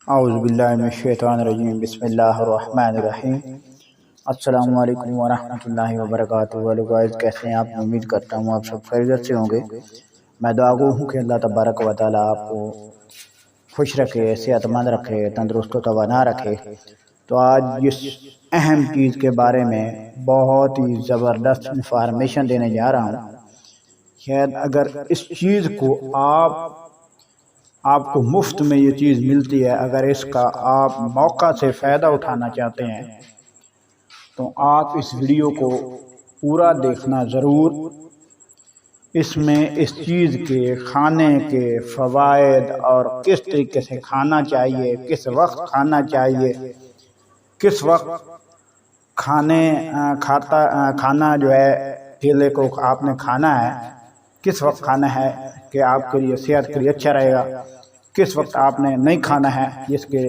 اعوذ باللہ من الشیطان الرجیم، بسم اللہ الرحمن الرحیم۔ السلام علیکم ورحمۃ اللہ وبرکاتہ۔ ہیلو گائز، کیسے ہیں آپ؟ امید کرتا ہوں آپ سب خیریت سے ہوں گے۔ میں دعا گو ہوں کہ اللہ تبارک و تعالیٰ آپ کو خوش رکھے، صحت مند رکھے، تندرست و توانا رکھے۔ تو آج اس اہم چیز کے بارے میں بہت ہی زبردست انفارمیشن دینے جا رہا ہوں۔ شاید اگر اس چیز کو آپ کو مفت میں یہ چیز ملتی ہے، اگر اس کا آپ موقع سے فائدہ اٹھانا چاہتے ہیں تو آپ اس ویڈیو کو پورا دیکھنا ضرور۔ اس میں اس چیز کے کھانے کے فوائد اور کس طریقے سے کھانا چاہیے، کس وقت کھانا چاہیے، کس وقت کھانا جو ہے کیلے کو آپ نے کھانا ہے، کس وقت کھانا ہے کہ آپ کے لیے صحت کے لیے اچھا رہے گا، کس وقت آپ نے نہیں کھانا ہے جس کے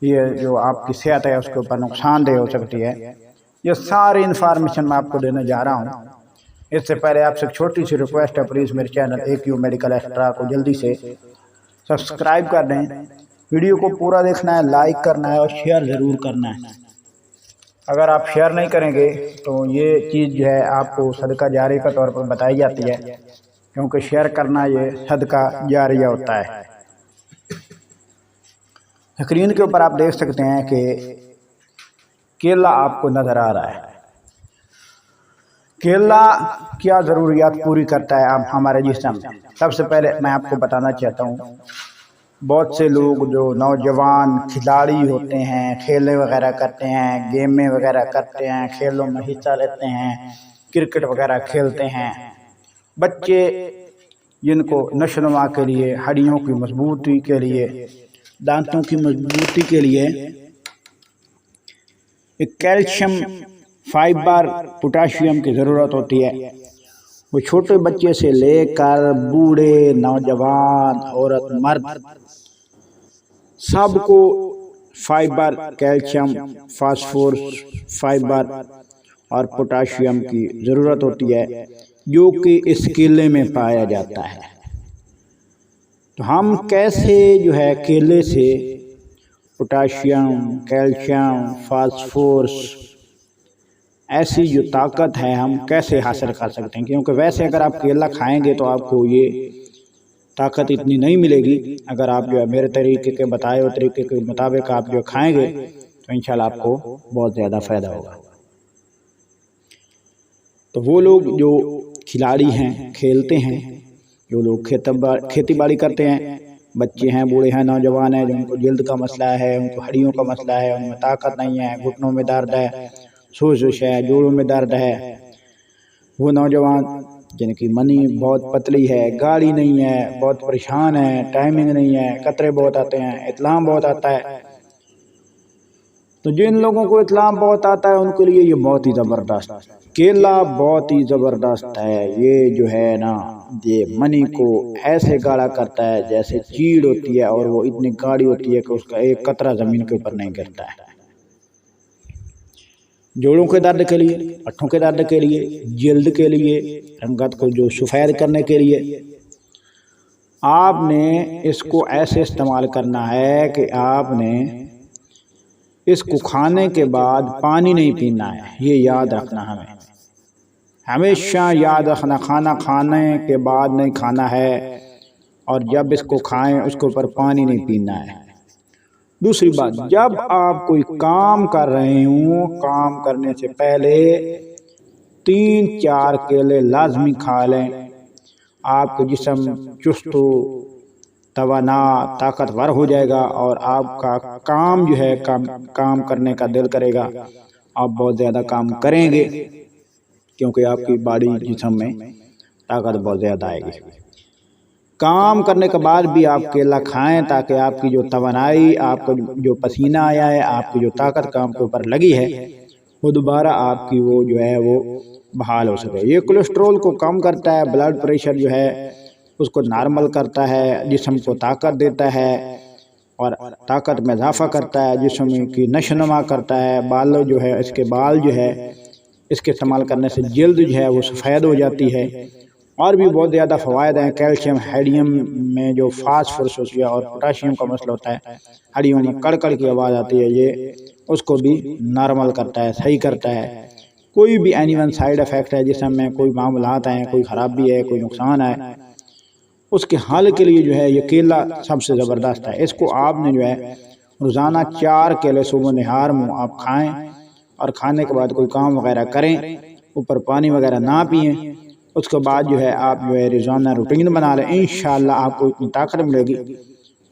یہ جو آپ کی صحت ہے اس کے اوپر نقصان دہ ہو سکتی ہے۔ یہ ساری انفارمیشن میں آپ کو دینے جا رہا ہوں۔ اس سے پہلے آپ سے چھوٹی سی ریکویسٹ ہے، پلیز میرے چینل AQ میڈیکل ایکسٹرا کو جلدی سے سبسکرائب کر دیں، ویڈیو کو پورا دیکھنا ہے، لائک کرنا ہے اور شیئر ضرور کرنا ہے۔ اگر آپ شیئر نہیں کریں گے تو یہ چیز جو ہے آپ کو صدقہ جاری کے طور پر بتائی جاتی ہے، کیونکہ شیئر کرنا یہ صدقہ جاریہ ہوتا ہے۔ اسکرین کے اوپر آپ دیکھ سکتے ہیں کہ کیلا آپ کو نظر آ رہا ہے۔ کیلا کیا ضروریات پوری کرتا ہے ہمارے جسم میں؟ سب سے پہلے میں آپ کو بتانا چاہتا ہوں، بہت سے لوگ جو نوجوان کھلاڑی ہوتے ہیں، کھیلے وغیرہ کرتے ہیں، گیمیں وغیرہ کرتے ہیں، کھیلوں میں حصہ لیتے ہیں، کرکٹ وغیرہ کھیلتے ہیں، بچے جن کو نشو و نما کے لیے، ہڈیوں کی مضبوطی کے لیے، دانتوں کی مضبوطی کے لیے ایک کیلشیم، فائبر، پوٹاشیم کی ضرورت ہوتی ہے۔ وہ چھوٹے بچے سے لے کر بوڑھے، نوجوان، عورت، مرد، سب کو فائبر، کیلشیم، فاسفورس، فائبر اور پوٹاشیم کی ضرورت ہوتی ہے، جو کہ اس کیلے میں پایا جاتا ہے۔ تو ہم کیسے جو ہے کیلے سے پوٹاشیم، کیلشیم، فاسفورس، ایسی جو طاقت ہے ہم کیسے حاصل کر سکتے ہیں؟ کیونکہ ویسے اگر آپ کیلا کھائیں گے تو آپ کو یہ طاقت اتنی نہیں ملے گی۔ اگر آپ جو ہے میرے طریقے کے بتائے ہوئے طریقے کے مطابق آپ جو کھائیں گے تو انشاءاللہ آپ کو بہت زیادہ فائدہ ہوگا۔ تو وہ لوگ جو کھلاڑی ہیں، کھیلتے ہیں، جو لوگ کھیتی باڑی کرتے ہیں، بچے ہیں، بوڑھے ہیں، نوجوان ہیں، جن کو جلد کا مسئلہ ہے، ان کو ہڈیوں کا مسئلہ ہے، ان میں طاقت نہیں ہے، گھٹنوں میں درد ہے، سوزش ہے، جوڑوں میں درد ہے، وہ نوجوان جن کی منی بہت پتلی ہے، گاڑی نہیں ہے، بہت پریشان ہے، ٹائمنگ نہیں ہے، قطرے بہت آتے ہیں، اطلام بہت آتا ہے، تو جن لوگوں کو اطلام بہت آتا ہے ان کے لیے یہ بہت ہی زبردست کیلا، بہت ہی زبردست ہے۔ یہ جو ہے نا، یہ منی کو ایسے گاڑا کرتا ہے جیسے چیڑ ہوتی ہے، اور وہ اتنی گاڑی ہوتی ہے کہ اس کا ایک قطرہ زمین کے اوپر نہیں گرتا ہے۔ جوڑوں کے درد کے لیے، پٹھوں کے درد کے لیے، جلد کے لیے، رنگت کو جو سفید کرنے کے لیے، آپ نے اس کو ایسے استعمال کرنا ہے کہ آپ نے اس کو کھانے کے بعد پانی نہیں پینا ہے۔ یہ یاد رکھنا، ہمیشہ یاد رکھنا، کھانا کھانے کے بعد نہیں کھانا ہے، اور جب اس کو کھائیں اس کے اوپر پانی نہیں پینا ہے۔ دوسری بات، جب آپ کوئی کام کر رہے ہوں، کام کرنے سے پہلے 3-4 کیلے لازمی کھا لیں۔ آپ کا جسم چست و توانا، طاقتور ہو جائے گا، اور آپ کا کام جو ہے کام کرنے کا دل کرے گا، آپ بہت زیادہ کام کریں گے، کیونکہ آپ کی باڈی، جسم میں طاقت بہت زیادہ آئے گی۔ کام کرنے کے بعد بھی آپ کیلا کھائیں تاکہ آپ کی جو توانائی، آپ کو جو پسینہ آیا ہے، آپ کی جو طاقت کام کے اوپر لگی ہے، وہ دوبارہ آپ کی وہ جو ہے وہ بحال ہو سکے۔ یہ کولیسٹرول کو کم کرتا ہے، بلڈ پریشر جو ہے اس کو نارمل کرتا ہے، جسم کو طاقت دیتا ہے اور طاقت میں اضافہ کرتا ہے، جسم کی نشو و نما کرتا ہے۔ بال جو ہے، اس کے بال جو ہے، اس کے استعمال کرنے سے جلد جو ہے وہ سفید ہو جاتی ہے، اور بھی بہت زیادہ فوائد ہیں۔ کیلشیم، ہیڈیم میں جو فاسفورس ہوتی ہے اور پوٹاشیم کا مسئلہ ہوتا ہے، ہڈیوں میں کڑکڑ کی آواز آتی ہے، یہ اس کو بھی نارمل کرتا ہے، صحیح کرتا ہے۔ کوئی بھی اینی ون سائیڈ افیکٹ ہے جسم میں، کوئی معاملات ہیں، کوئی خرابی ہے، کوئی نقصان ہے، اس کے حل کے لیے جو ہے یہ کیلا سب سے زبردست ہے۔ اس کو آپ نے جو ہے روزانہ 4 کیلے صبح نہار منہ آپ کھائیں، اور کھانے کے بعد کوئی کام وغیرہ کریں، اوپر پانی وغیرہ نہ پئیں، اس کے بعد جو ہے آپ جو ہے روزانہ روٹین بنا لیں، انشاءاللہ آپ کو اتنی طاقت ملے گی،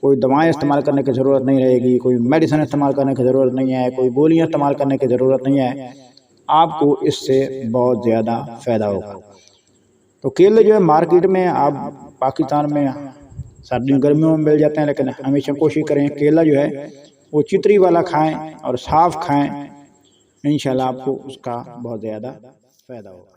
کوئی دوائیں استعمال کرنے کی ضرورت نہیں رہے گی، کوئی میڈیسن استعمال کرنے کی ضرورت نہیں ہے، کوئی گولیاں استعمال کرنے کی ضرورت نہیں ہے، آپ کو اس سے بہت زیادہ فائدہ ہوگا۔ تو کیلے جو ہے مارکیٹ میں آپ پاکستان میں سردیوں گرمیوں میں مل جاتے ہیں، لیکن ہمیشہ کوشش کریں کیلا جو ہے وہ چتری والا کھائیں اور صاف کھائیں، انشاءاللہ آپ کو اس کا بہت زیادہ فائدہ ہوگا۔